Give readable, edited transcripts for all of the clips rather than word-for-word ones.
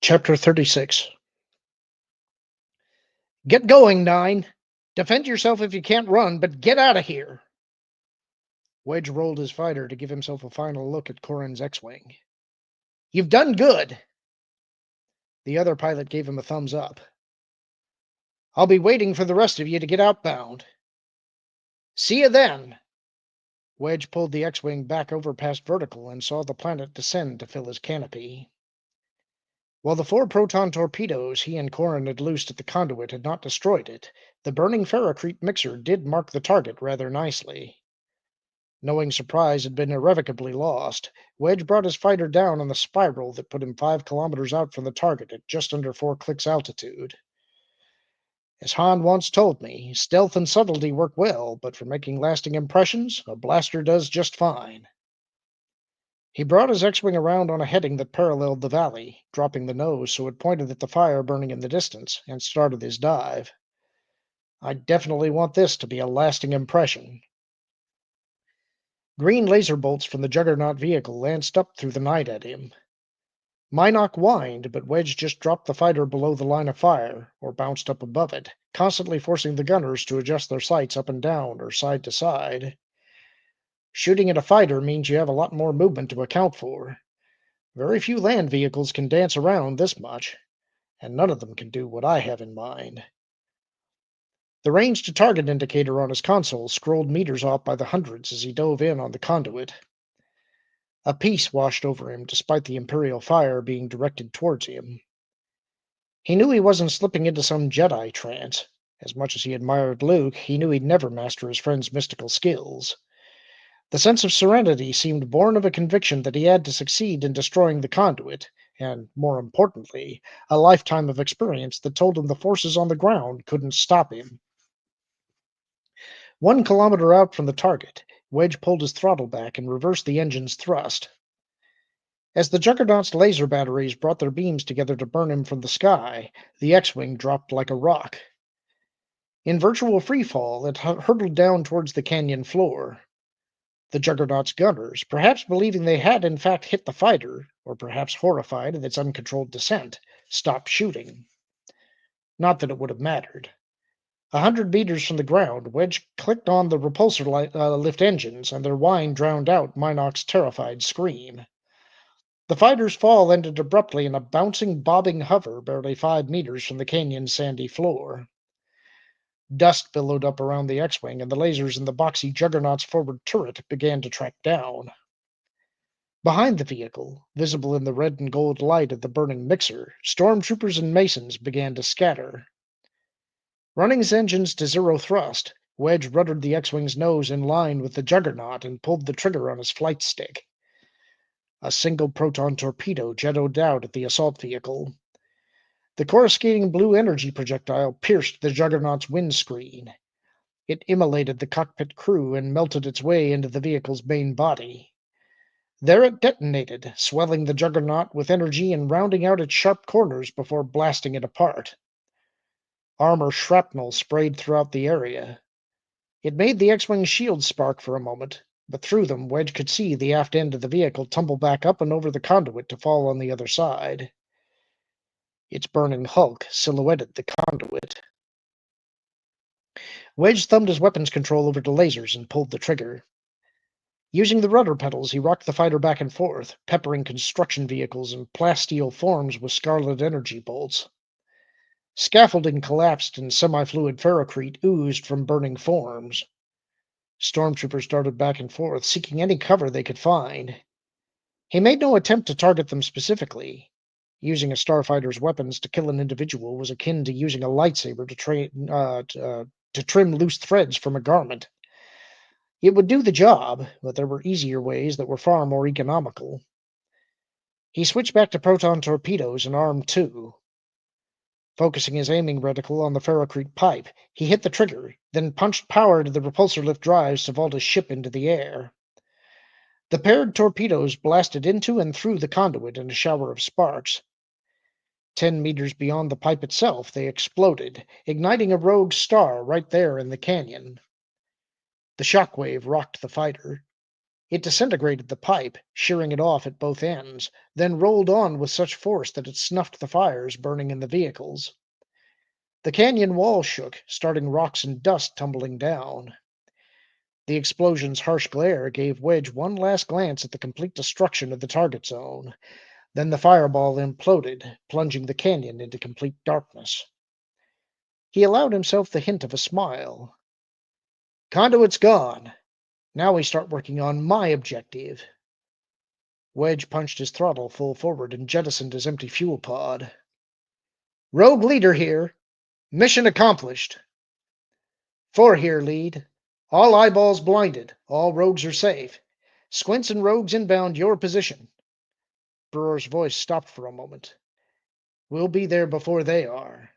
Chapter 36. Get going, Nine. Defend yourself if you can't run, but get out of here. Wedge rolled his fighter to give himself a final look at Corran's X-Wing. You've done good. The other pilot gave him a thumbs up. I'll be waiting for the rest of you to get outbound. See you then. Wedge pulled the X-Wing back over past vertical and saw the planet descend to fill his canopy. While the 4 proton torpedoes he and Corran had loosed at the conduit had not destroyed it, the burning ferrocrete mixer did mark the target rather nicely. Knowing surprise had been irrevocably lost, Wedge brought his fighter down on the spiral that put him 5 kilometers out from the target at just under 4 clicks altitude. As Han once told me, stealth and subtlety work well, but for making lasting impressions, a blaster does just fine. He brought his X-Wing around on a heading that paralleled the valley, dropping the nose so it pointed at the fire burning in the distance, and started his dive. I definitely want this to be a lasting impression. Green laser bolts from the Juggernaut vehicle lanced up through the night at him. Minoc whined, but Wedge just dropped the fighter below the line of fire, or bounced up above it, constantly forcing the gunners to adjust their sights up and down or side to side. Shooting at a fighter means you have a lot more movement to account for. Very few land vehicles can dance around this much, and none of them can do what I have in mind. The range to target indicator on his console scrolled meters off by the hundreds as he dove in on the conduit. A peace washed over him despite the Imperial fire being directed towards him. He knew he wasn't slipping into some Jedi trance. As much as he admired Luke, he knew he'd never master his friend's mystical skills. The sense of serenity seemed born of a conviction that he had to succeed in destroying the conduit, and, more importantly, a lifetime of experience that told him the forces on the ground couldn't stop him. 1 kilometer out from the target, Wedge pulled his throttle back and reversed the engine's thrust. As the Juggernaut's laser batteries brought their beams together to burn him from the sky, the X-Wing dropped like a rock. In virtual freefall, it hurtled down towards the canyon floor. The Juggernaut's gunners, perhaps believing they had in fact hit the fighter, or perhaps horrified at its uncontrolled descent, stopped shooting. Not that it would have mattered. 100 meters from the ground, Wedge clicked on the repulsor lift engines, and their whine drowned out Minoc's terrified scream. The fighter's fall ended abruptly in a bouncing, bobbing hover barely 5 meters from the canyon's sandy floor. Dust billowed up around the X-Wing, and the lasers in the boxy Juggernaut's forward turret began to track down. Behind the vehicle, visible in the red and gold light of the burning mixer, stormtroopers and Masons began to scatter. Running his engines to zero thrust, Wedge ruddered the X-Wing's nose in line with the Juggernaut and pulled the trigger on his flight stick. A single proton torpedo jetted out at the assault vehicle. The coruscating blue energy projectile pierced the Juggernaut's windscreen. It immolated the cockpit crew and melted its way into the vehicle's main body. There it detonated, swelling the Juggernaut with energy and rounding out its sharp corners before blasting it apart. Armor shrapnel sprayed throughout the area. It made the X-Wing shields spark for a moment, but through them Wedge could see the aft end of the vehicle tumble back up and over the conduit to fall on the other side. Its burning hulk silhouetted the conduit. Wedge thumbed his weapons control over to lasers and pulled the trigger. Using the rudder pedals, he rocked the fighter back and forth, peppering construction vehicles and plasteel forms with scarlet energy bolts. Scaffolding collapsed and semi-fluid ferrocrete oozed from burning forms. Stormtroopers darted back and forth, seeking any cover they could find. He made no attempt to target them specifically. Using a starfighter's weapons to kill an individual was akin to using a lightsaber to trim loose threads from a garment. It would do the job, but there were easier ways that were far more economical. He switched back to proton torpedoes and armed 2. Focusing his aiming reticle on the ferrocrete pipe, he hit the trigger, then punched power to the repulsor lift drives to vault his ship into the air. The paired torpedoes blasted into and through the conduit in a shower of sparks. 10 meters beyond the pipe itself, they exploded, igniting a rogue star right there in the canyon. The shockwave rocked the fighter. It disintegrated the pipe, shearing it off at both ends, then rolled on with such force that it snuffed the fires burning in the vehicles. The canyon wall shook, starting rocks and dust tumbling down. The explosion's harsh glare gave Wedge one last glance at the complete destruction of the target zone. Then the fireball imploded, plunging the canyon into complete darkness. He allowed himself the hint of a smile. Conduit's gone. Now we start working on my objective. Wedge punched his throttle full forward and jettisoned his empty fuel pod. Rogue leader here. Mission accomplished. 4 here, lead. All eyeballs blinded. All rogues are safe. Squints and rogues inbound your position. Brewer's voice stopped for a moment. We'll be there before they are.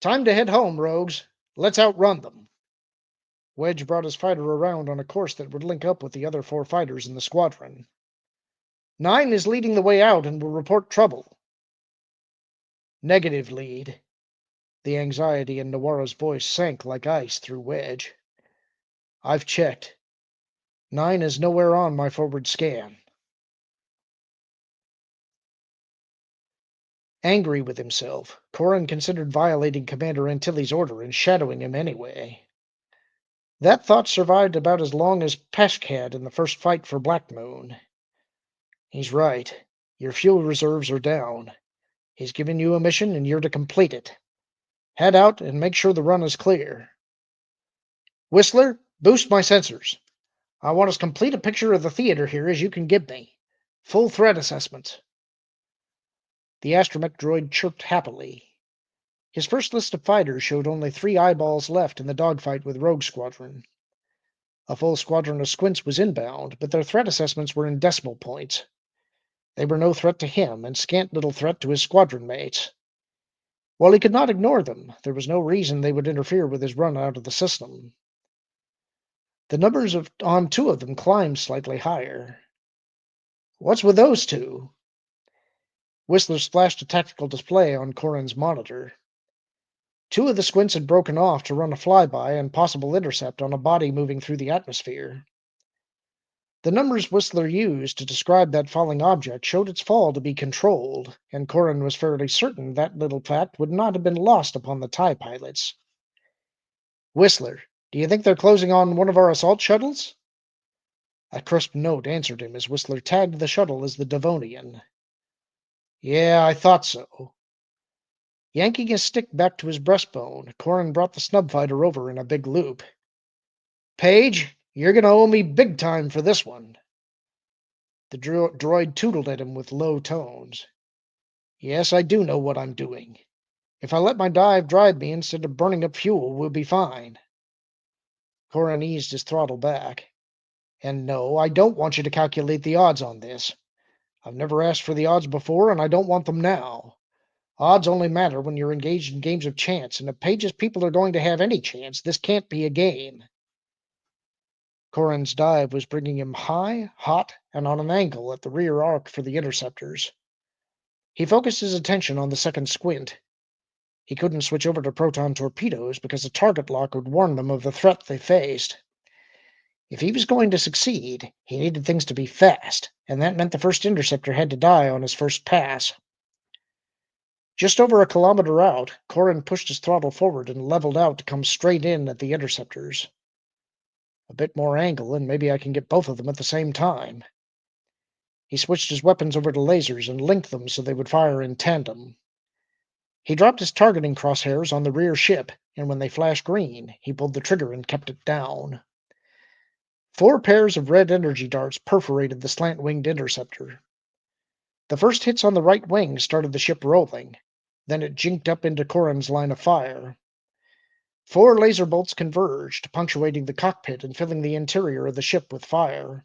Time to head home, rogues. Let's outrun them. Wedge brought his fighter around on a course that would link up with the other 4 fighters in the squadron. 9 is leading the way out and will report trouble. Negative, lead. The anxiety in Nawara's voice sank like ice through Wedge. I've checked. 9 is nowhere on my forward scan. Angry with himself, Corran considered violating Commander Antilles' order and shadowing him anyway. That thought survived about as long as Peshk had in the first fight for Black Moon. He's right. Your fuel reserves are down. He's given you a mission and you're to complete it. Head out and make sure the run is clear. Whistler, boost my sensors. I want as complete a picture of the theater here as you can give me. Full threat assessment. The astromech droid chirped happily. His first list of fighters showed only 3 eyeballs left in the dogfight with Rogue Squadron. A full squadron of squints was inbound, but their threat assessments were in decimal points. They were no threat to him, and scant little threat to his squadron mates. While he could not ignore them, there was no reason they would interfere with his run out of the system. The numbers on 2 of them climbed slightly higher. What's with those 2? Whistler splashed a tactical display on Corran's monitor. 2 of the squints had broken off to run a flyby and possible intercept on a body moving through the atmosphere. The numbers Whistler used to describe that falling object showed its fall to be controlled, and Corran was fairly certain that little fact would not have been lost upon the TIE pilots. Whistler, do you think they're closing on one of our assault shuttles? A crisp note answered him as Whistler tagged the shuttle as the Devonian. Yeah, I thought so. Yanking his stick back to his breastbone, Corran brought the snub fighter over in a big loop. Page, you're going to owe me big time for this one. The droid tootled at him with low tones. Yes, I do know what I'm doing. If I let my dive drive me instead of burning up fuel, we'll be fine. Corran eased his throttle back. And no, I don't want you to calculate the odds on this. I've never asked for the odds before, and I don't want them now. Odds only matter when you're engaged in games of chance, and if Page's people are going to have any chance, this can't be a game. Corran's dive was bringing him high, hot, and on an angle at the rear arc for the interceptors. He focused his attention on the second squint. He couldn't switch over to proton torpedoes because a target lock would warn them of the threat they faced. If he was going to succeed, he needed things to be fast, and that meant the first interceptor had to die on his first pass. Just over a kilometer out, Corran pushed his throttle forward and leveled out to come straight in at the interceptors. A bit more angle, and maybe I can get both of them at the same time. He switched his weapons over to lasers and linked them so they would fire in tandem. He dropped his targeting crosshairs on the rear ship, and when they flashed green, he pulled the trigger and kept it down. 4 pairs of red energy darts perforated the slant-winged interceptor. The first hits on the right wing started the ship rolling. Then it jinked up into Corran's line of fire. 4 laser bolts converged, punctuating the cockpit and filling the interior of the ship with fire.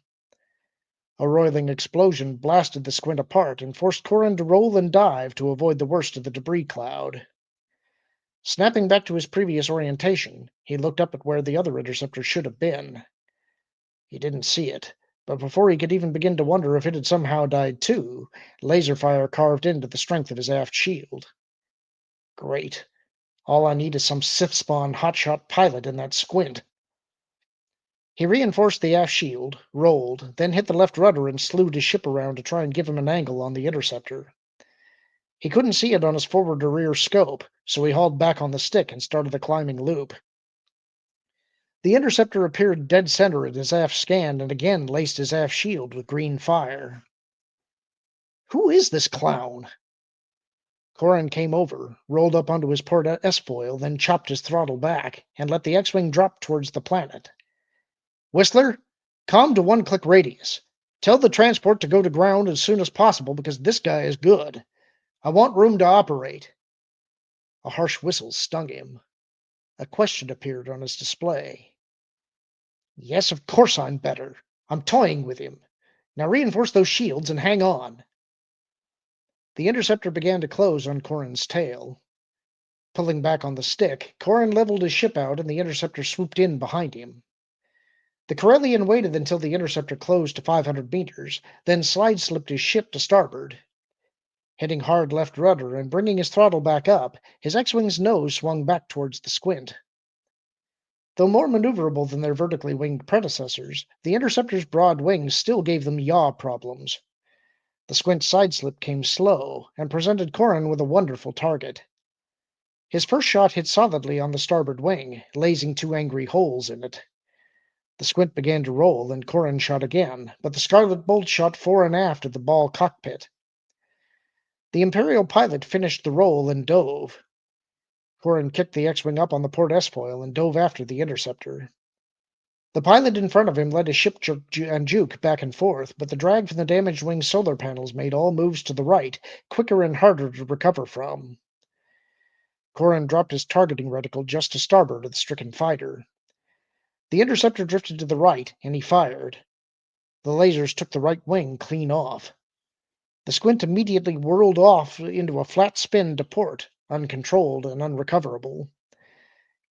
A roiling explosion blasted the squint apart and forced Corran to roll and dive to avoid the worst of the debris cloud. Snapping back to his previous orientation, he looked up at where the other interceptor should have been. He didn't see it, but before he could even begin to wonder if it had somehow died too, laser fire carved into the strength of his aft shield. Great. All I need is some Sith-spawn hotshot pilot in that squint. He reinforced the aft shield, rolled, then hit the left rudder and slewed his ship around to try and give him an angle on the interceptor. He couldn't see it on his forward or rear scope, so he hauled back on the stick and started the climbing loop. The interceptor appeared dead center at his aft scan and again laced his aft shield with green fire. Who is this clown? Corran came over, rolled up onto his port S-foil, then chopped his throttle back and let the X-wing drop towards the planet. Whistler, calm to one-click radius. Tell the transport to go to ground as soon as possible because this guy is good. I want room to operate. A harsh whistle stung him. A question appeared on his display. Yes, of course I'm better. I'm toying with him. Now reinforce those shields and hang on. The interceptor began to close on Corran's tail. Pulling back on the stick, Corran leveled his ship out and the interceptor swooped in behind him. The Corellian waited until the interceptor closed to 500 meters, then side-slipped his ship to starboard. Hitting hard left rudder and bringing his throttle back up, his X-wing's nose swung back towards the Squint. Though more maneuverable than their vertically winged predecessors, the interceptor's broad wings still gave them yaw problems. The Squint's sideslip came slow and presented Corran with a wonderful target. His first shot hit solidly on the starboard wing, lasing 2 angry holes in it. The Squint began to roll, and Corran shot again, but the Scarlet Bolt shot fore and aft at the ball cockpit. The Imperial pilot finished the roll and dove. Corran kicked the X-wing up on the port S-foil and dove after the interceptor. The pilot in front of him let his ship juke back and forth, but the drag from the damaged wing's solar panels made all moves to the right quicker and harder to recover from. Corran dropped his targeting reticle just to starboard of the stricken fighter. The interceptor drifted to the right, and he fired. The lasers took the right wing clean off. The Squint immediately whirled off into a flat spin to port, uncontrolled and unrecoverable.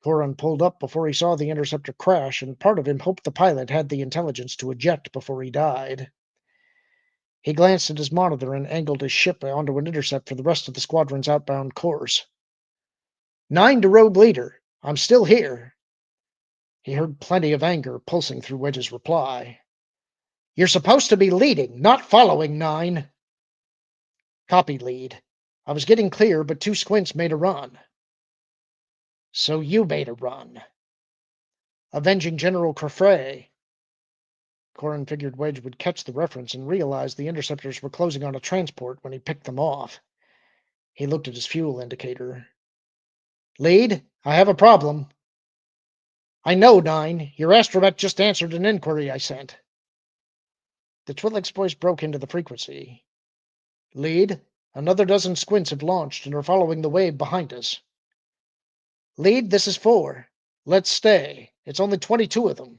Corran pulled up before he saw the interceptor crash, and part of him hoped the pilot had the intelligence to eject before he died. He glanced at his monitor and angled his ship onto an intercept for the rest of the squadron's outbound course. 9 to road leader. I'm still here. He heard plenty of anger pulsing through Wedge's reply. You're supposed to be leading, not following, 9. Copy, lead. I was getting clear, but 2 squints made a run. So you made a run. Avenging General Crefray. Corran figured Wedge would catch the reference and realized the interceptors were closing on a transport when he picked them off. He looked at his fuel indicator. Lead, I have a problem. I know, 9. Your astromech just answered an inquiry I sent. The Twi'lek's voice broke into the frequency. Lead, another dozen squints have launched and are following the wave behind us. Lead, this is 4. Let's stay. It's only 22 of them.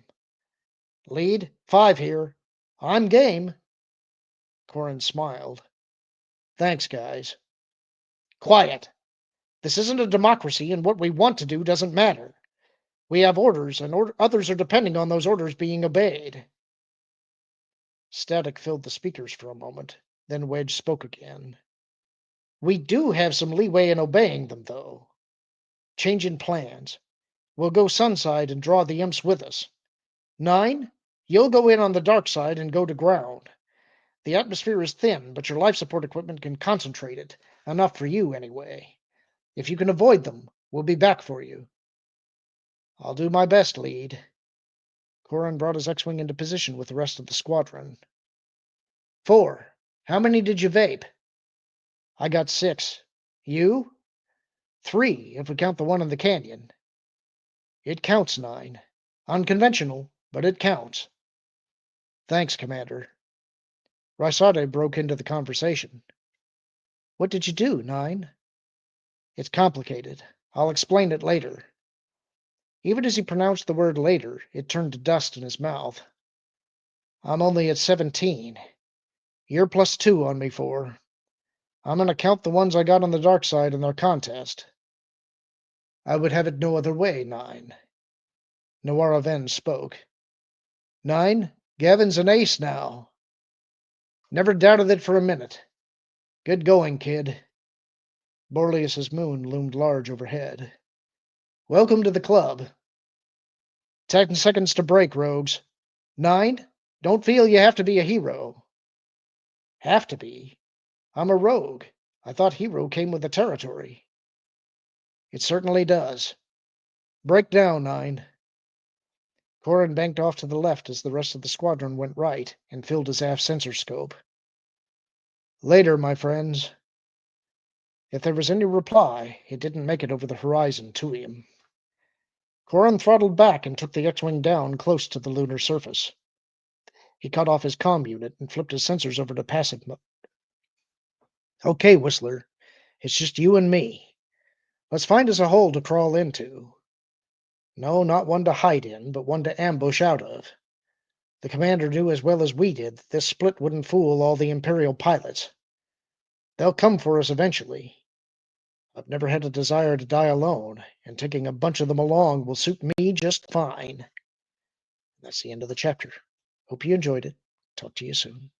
Lead, 5 here. I'm game. Corran smiled. Thanks, guys. Quiet. This isn't a democracy, and what we want to do doesn't matter. We have orders, and others are depending on those orders being obeyed. Static filled the speakers for a moment. Then Wedge spoke again. We do have some leeway in obeying them, though. Change in plans. We'll go sunside and draw the imps with us. 9, you'll go in on the dark side and go to ground. The atmosphere is thin, but your life support equipment can concentrate it. Enough for you, anyway. If you can avoid them, we'll be back for you. I'll do my best, lead. Corran brought his X-wing into position with the rest of the squadron. 4. How many did you vape? I got 6. You? 3, if we count the one in the canyon. It counts, 9. Unconventional, but it counts. Thanks, Commander. Rysade broke into the conversation. What did you do, 9? It's complicated. I'll explain it later. Even as he pronounced the word later, it turned to dust in his mouth. I'm only at 17. You're +2 on me, 4. I'm going to count the ones I got on the dark side in their contest. I would have it no other way, 9. Noir Aven spoke. 9, Gavin's an ace now. Never doubted it for a minute. Good going, kid. Borleas's moon loomed large overhead. Welcome to the club. 10 seconds to break, rogues. 9. Don't feel you have to be a hero. Have to be? I'm a rogue. I thought hero came with the territory. It certainly does. Break down, 9. Corran banked off to the left as the rest of the squadron went right and filled his aft sensor scope. Later, my friends. If there was any reply, it didn't make it over the horizon to him. Corran throttled back and took the X-Wing down close to the lunar surface. He cut off his comm unit and flipped his sensors over to passive mode. Okay, Whistler. It's just you and me. Let's find us a hole to crawl into. No, not one to hide in, but one to ambush out of. The commander knew as well as we did that this split wouldn't fool all the Imperial pilots. They'll come for us eventually. I've never had a desire to die alone, and taking a bunch of them along will suit me just fine. That's the end of the chapter. Hope you enjoyed it. Talk to you soon.